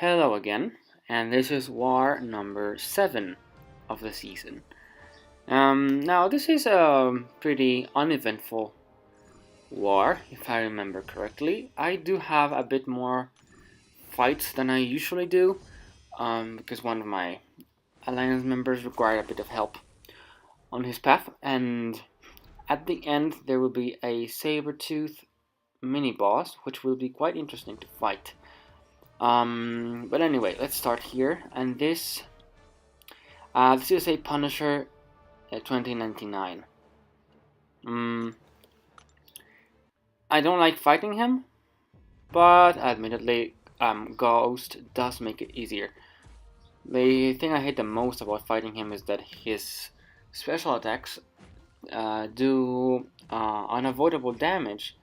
Hello again, and this is war number 7 of the season. Now, this is a pretty uneventful war, if I remember correctly. I do have a bit more fights than I usually do, because one of my alliance members required a bit of help on his path, and at the end there will be a saber-tooth mini boss, which will be quite interesting to fight. But anyway, let's start here, and this is a Punisher 2099. I don't like fighting him, but admittedly, Ghost does make it easier. The thing I hate the most about fighting him is that his special attacks do unavoidable damage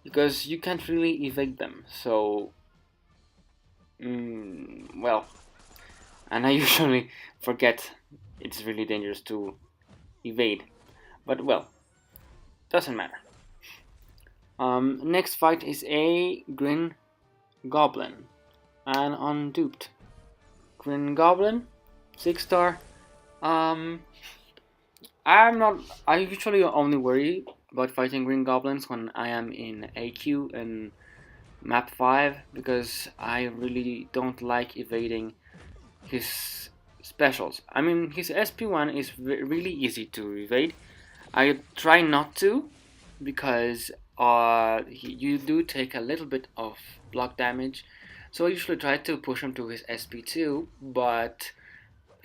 because you can't really evade them. So, well, and I usually forget it's really dangerous to evade. But well, doesn't matter. Next fight is a Green Goblin, and unduped. Green Goblin, 6 star. Um, I'm not. I usually only worry about fighting Green Goblins when I am in AQ and map 5 because I really don't like evading his specials. I mean, his SP1 is really easy to evade. I try not to because you do take a little bit of block damage, so I usually try to push him to his SP2, but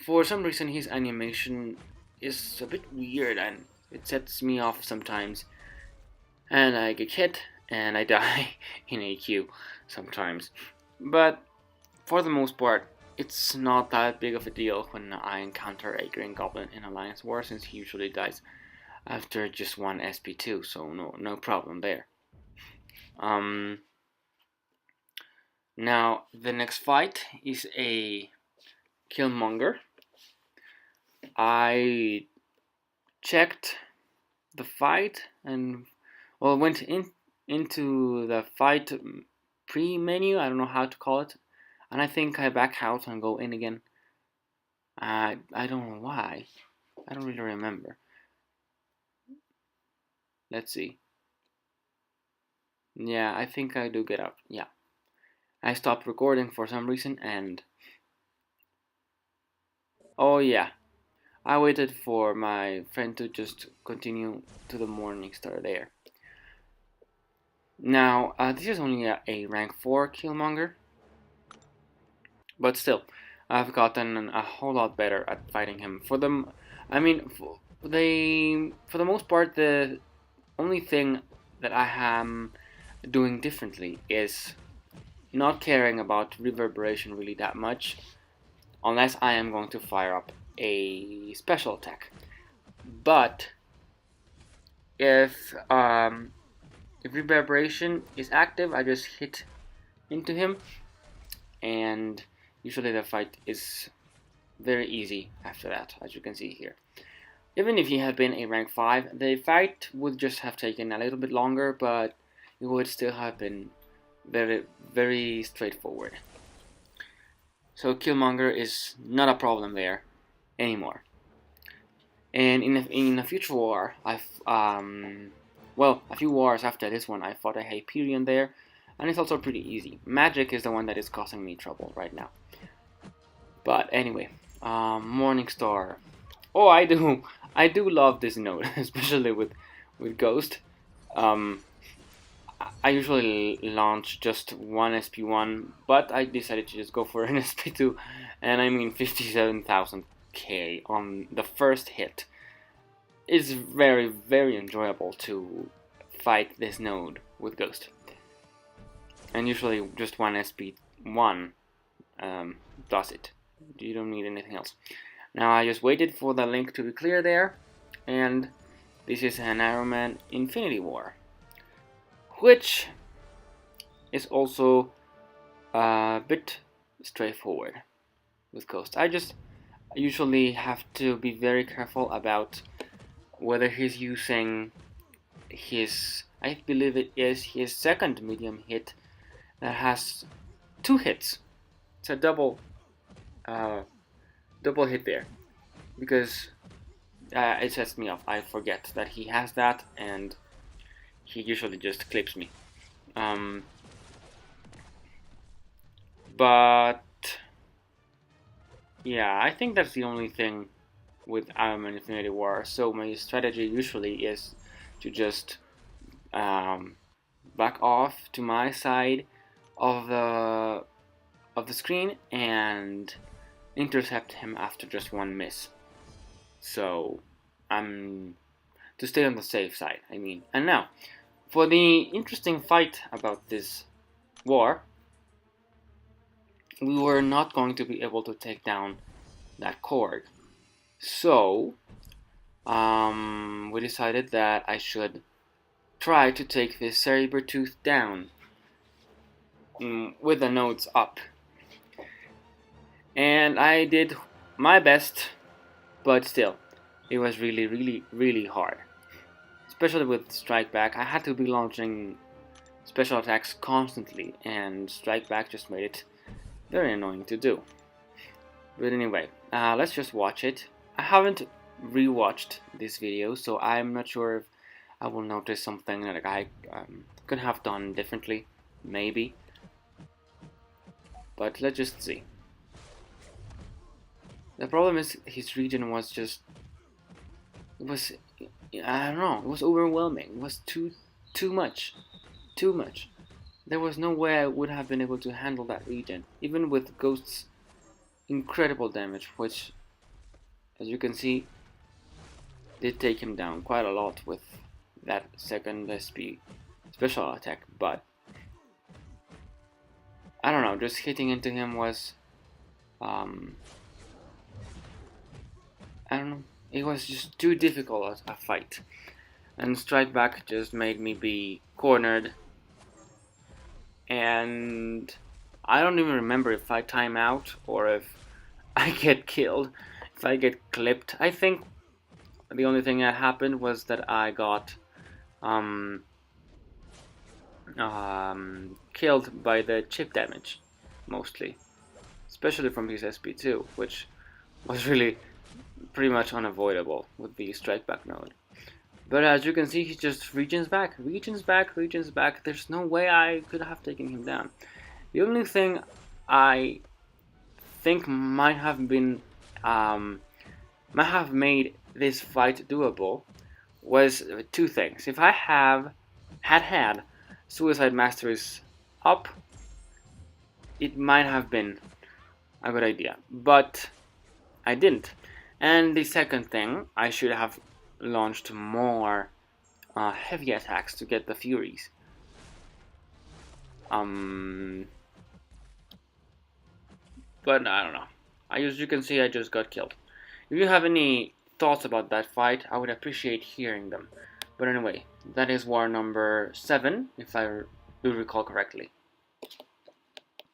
for some reason his animation is a bit weird and it sets me off sometimes, and I get hit and I die in AQ sometimes. But for the most part, it's not that big of a deal when I encounter a Green Goblin in Alliance War, since he usually dies after just one SP2, so no problem there. Now the next fight is a Killmonger. I checked the fight and went into the fight pre-menu. I don't know how to call it, and I think I back out and go in again. I don't know why. I don't really remember. Let's see. Yeah, I think I do get out. Yeah. I stopped recording for some reason and... Oh yeah. I waited for my friend to just continue to the morning star there. Now, this is only a rank 4 Killmonger. But still, I've gotten a whole lot better at fighting him. For the most part, the only thing that I am doing differently is not caring about reverberation really that much, unless I am going to fire up a special attack. But if reverberation is active, I just hit into him, and usually the fight is very easy after that, as you can see here. Even if he had been a rank 5, the fight would just have taken a little bit longer, but it would still have been very, very straightforward. So Killmonger is not a problem there anymore. And in a future war, a few wars after this one, I fought a Hyperion there, and it's also pretty easy. Magic is the one that is causing me trouble right now. But anyway, Morningstar. Oh, I do love this node, especially with Ghost. I usually launch just one SP1, but I decided to just go for an SP2, and I mean 57,000 K on the first hit. It's very, very enjoyable to fight this node with Ghost. And usually just one SP1 does it. You don't need anything else. Now I just waited for the link to be clear there, and this is an Iron Man Infinity War, which is also a bit straightforward with Ghost. I just usually have to be very careful about whether he's using his, I believe it is his second medium hit that has 2 hits. it's a double hit there, because it sets me off. I forget that he has that, and he usually just clips me. But yeah, I think that's the only thing with Iron Man Infinity War. So my strategy usually is to just back off to my side of the screen and intercept him after just one miss. So to stay on the safe side, I mean. And now, for the interesting fight about this war, we were not going to be able to take down that Korg. So, we decided that I should try to take this Sabertooth down with the nodes up. And I did my best, but still, it was really, really, really hard. Especially with Strike Back, I had to be launching special attacks constantly, and Strike Back just made it very annoying to do. But anyway, let's just watch it. I haven't rewatched this video, so I'm not sure if I will notice something that I could have done differently, maybe. But let's just see. The problem is his region was just, I don't know, it was overwhelming. It was too much. There was no way I would have been able to handle that region, even with Ghost's incredible damage, which, as you can see, did take him down quite a lot with that second SP special attack. But I don't know, just hitting into him was I don't know, it was just too difficult a fight, and Strike Back just made me be cornered, and I don't even remember if I time out or if I get killed, if I get clipped. I think the only thing that happened was that I got killed by the chip damage, mostly, especially from his SP2, which was really pretty much unavoidable with the Strike Back node. But as you can see, he just regions back. There's no way I could have taken him down. The only thing I think might have made this fight doable was two things. If I had Suicide Masteries up, it might have been a good idea, but I didn't. And the second thing, I should have launched more heavy attacks to get the Furies. But I don't know. As you can see, I just got killed. If you have any thoughts about that fight, I would appreciate hearing them. But anyway, that is war number 7, if I do recall correctly.